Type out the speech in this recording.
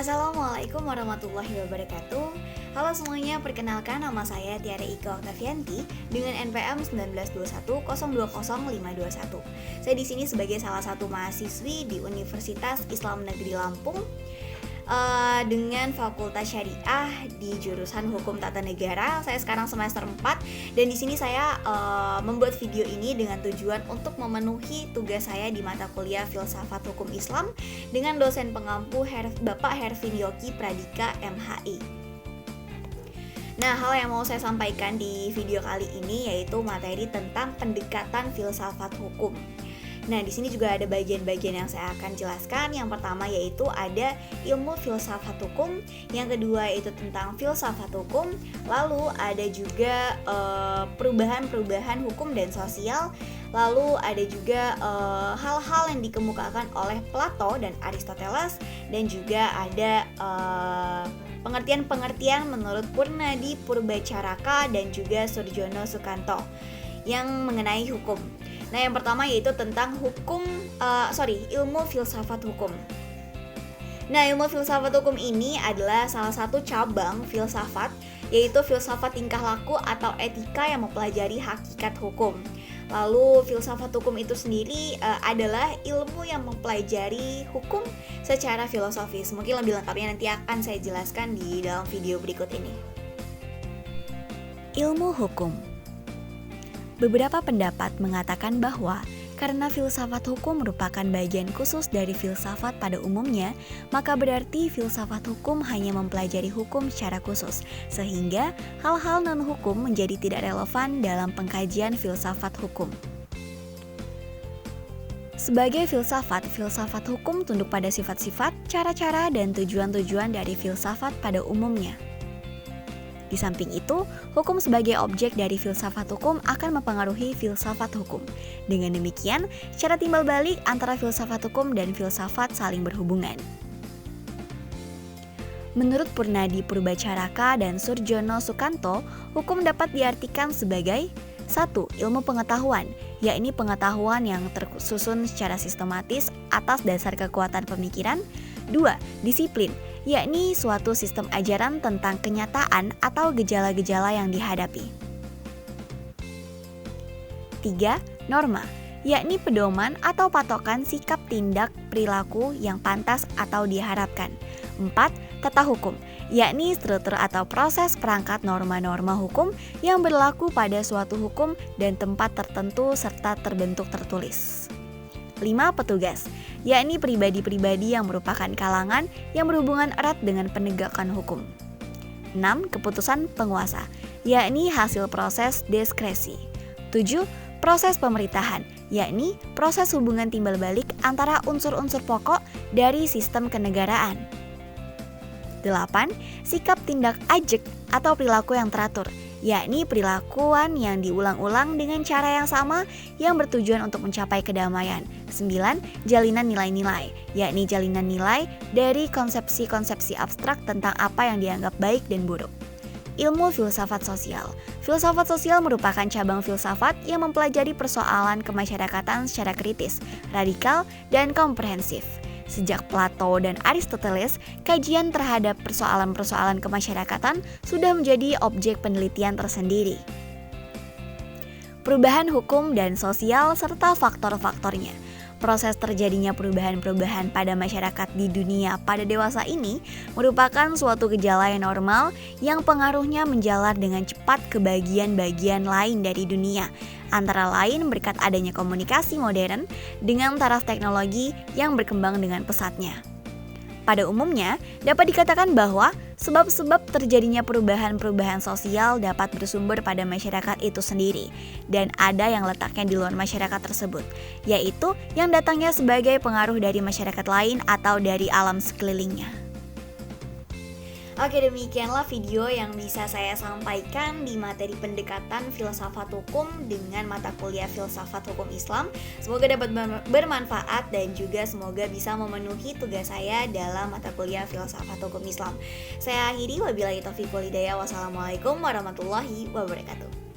Assalamualaikum warahmatullahi wabarakatuh. Halo semuanya, perkenalkan nama saya Tiara Ika Oktavianti dengan NPM 1921020521. Saya di sini sebagai salah satu mahasiswi di Universitas Islam Negeri Lampung dengan Fakultas Syariah di jurusan Hukum Tata Negara. Saya sekarang semester 4 dan di sini saya membuat video ini dengan tujuan untuk memenuhi tugas saya di mata kuliah Filsafat Hukum Islam dengan dosen pengampu Bapak Hervin Yoki Pradika MHI. Nah, hal yang mau saya sampaikan di video kali ini yaitu materi tentang pendekatan filsafat hukum. Nah, di sini juga ada bagian-bagian yang saya akan jelaskan. Yang pertama yaitu ada ilmu filsafat hukum, yang kedua yaitu tentang filsafat hukum, lalu ada juga perubahan-perubahan hukum dan sosial, lalu ada juga hal-hal yang dikemukakan oleh Plato dan Aristoteles, dan juga ada pengertian-pengertian menurut Purnadi Purbacaraka dan juga Surjono Sukanto yang mengenai hukum. Nah, yang pertama yaitu tentang ilmu filsafat hukum. Nah, ilmu filsafat hukum ini adalah salah satu cabang filsafat, yaitu filsafat tingkah laku atau etika yang mempelajari hakikat hukum. Lalu filsafat hukum itu sendiri adalah ilmu yang mempelajari hukum secara filosofis. Mungkin lebih lengkapnya nanti akan saya jelaskan di dalam video berikut ini. Ilmu hukum. Beberapa pendapat mengatakan bahwa karena filsafat hukum merupakan bagian khusus dari filsafat pada umumnya, maka berarti filsafat hukum hanya mempelajari hukum secara khusus, sehingga hal-hal non-hukum menjadi tidak relevan dalam pengkajian filsafat hukum. Sebagai filsafat hukum tunduk pada sifat-sifat, cara-cara, dan tujuan-tujuan dari filsafat pada umumnya. Di samping itu, hukum sebagai objek dari filsafat hukum akan mempengaruhi filsafat hukum. Dengan demikian, secara timbal balik antara filsafat hukum dan filsafat saling berhubungan. Menurut Purnadi Purbacaraka dan Surjono Sukanto, hukum dapat diartikan sebagai 1. Ilmu pengetahuan, yakni pengetahuan yang tersusun secara sistematis atas dasar kekuatan pemikiran. 2. Disiplin, yakni suatu sistem ajaran tentang kenyataan atau gejala-gejala yang dihadapi. 3. Norma, yakni pedoman atau patokan sikap tindak perilaku yang pantas atau diharapkan. 4. Tata hukum, yakni struktur atau proses perangkat norma-norma hukum yang berlaku pada suatu hukum dan tempat tertentu serta terbentuk tertulis. 5. Petugas, yakni pribadi-pribadi yang merupakan kalangan yang berhubungan erat dengan penegakan hukum. 6. Keputusan penguasa, yakni hasil proses diskresi. 7. Proses pemerintahan, yakni proses hubungan timbal balik antara unsur-unsur pokok dari sistem kenegaraan. 8. Sikap tindak ajek atau perilaku yang teratur, yakni perilakuan yang diulang-ulang dengan cara yang sama yang bertujuan untuk mencapai kedamaian. 9. Jalinan nilai-nilai, yakni jalinan nilai dari konsepsi-konsepsi abstrak tentang apa yang dianggap baik dan buruk. Ilmu filsafat sosial. Filsafat sosial merupakan cabang filsafat yang mempelajari persoalan kemasyarakatan secara kritis, radikal, dan komprehensif. Sejak Plato dan Aristoteles, kajian terhadap persoalan-persoalan kemasyarakatan sudah menjadi objek penelitian tersendiri. Perubahan hukum dan sosial serta faktor-faktornya. Proses terjadinya perubahan-perubahan pada masyarakat di dunia pada dewasa ini merupakan suatu gejala yang normal yang pengaruhnya menjalar dengan cepat ke bagian-bagian lain dari dunia, antara lain berkat adanya komunikasi modern dengan taraf teknologi yang berkembang dengan pesatnya. Pada umumnya, dapat dikatakan bahwa sebab-sebab terjadinya perubahan-perubahan sosial dapat bersumber pada masyarakat itu sendiri, dan ada yang letaknya di luar masyarakat tersebut, yaitu yang datangnya sebagai pengaruh dari masyarakat lain atau dari alam sekelilingnya. Oke, demikianlah video yang bisa saya sampaikan di materi pendekatan filsafat hukum dengan mata kuliah Filsafat Hukum Islam. Semoga dapat bermanfaat dan juga semoga bisa memenuhi tugas saya dalam mata kuliah Filsafat Hukum Islam. Saya akhiri, wabillahi taufiq wal hidayah. Wassalamualaikum warahmatullahi wabarakatuh.